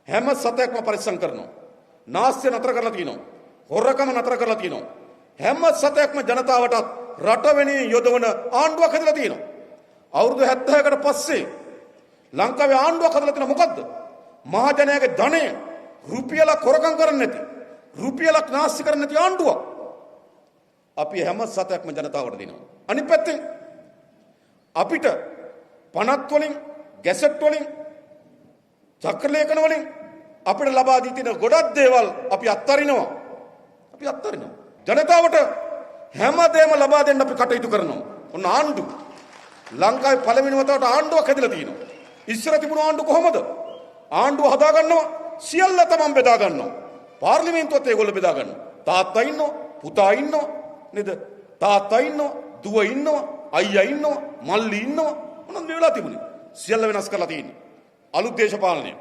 හැම සතෙක්ම පරිස්සම් කරනවා. නාස්‍ය නතර කරලා තිනවා. හොරකම නතර කරලා තිනවා. හැම සතෙක්ම ජනතාවටත් රට වෙනුවෙන් යොදවන ආණ්ඩුවක් හදලා තිනවා. අවුරුදු 70කට පස්සේ ලංකාවේ ආණ්ඩුවක් හදලා තිනවා. මොකද්ද? මහජනයාගේ ධනය රුපියලක් හොරකම් කරන්නේ නැති, රුපියලක් නාස්ති කරන්නේ නැති ආණ්ඩුවක් අපි හැම සතෙක්ම ජනතාවට දෙනවා. අනිත් පැත්තෙන් අපිට පනත් වලින්, ගැසට් වලින්, චක්‍රලේඛන වලින් අපිට ලබා දී තියෙන ගොඩක් දේවල් අපි අත්හරිනවා. ජනතාවට හැමදේම ලබා දෙන්න අපි කටයුතු කරනවා. ඔන්න ආණ්ඩුව. ලංකාවේ පළවෙනි වතාවට ආණ්ඩුවක් හැදලා තියෙනවා. ඉස්සර තිබුණු ආණ්ඩුව කොහමද? ආණ්ඩුව හදා ගන්නවා, සියල්ල තමන් බෙදා ගන්නවා. පාර්ලිමේන්තුවත් ඒගොල්ලෝ බෙදා ගන්නවා. තාත්තා ඉන්නවා, පුතා ඉන්නවා නේද? තාත්තා ඉන්නවා, දුව ඉන්නවා, අයියා ඉන්නවා, මල්ලි ඉන්නවා. මොනවද මේ වෙලා තිබුණේ? සියල්ල වෙනස් කරලා තියෙන්නේ. අලුත් දේශපාලනය.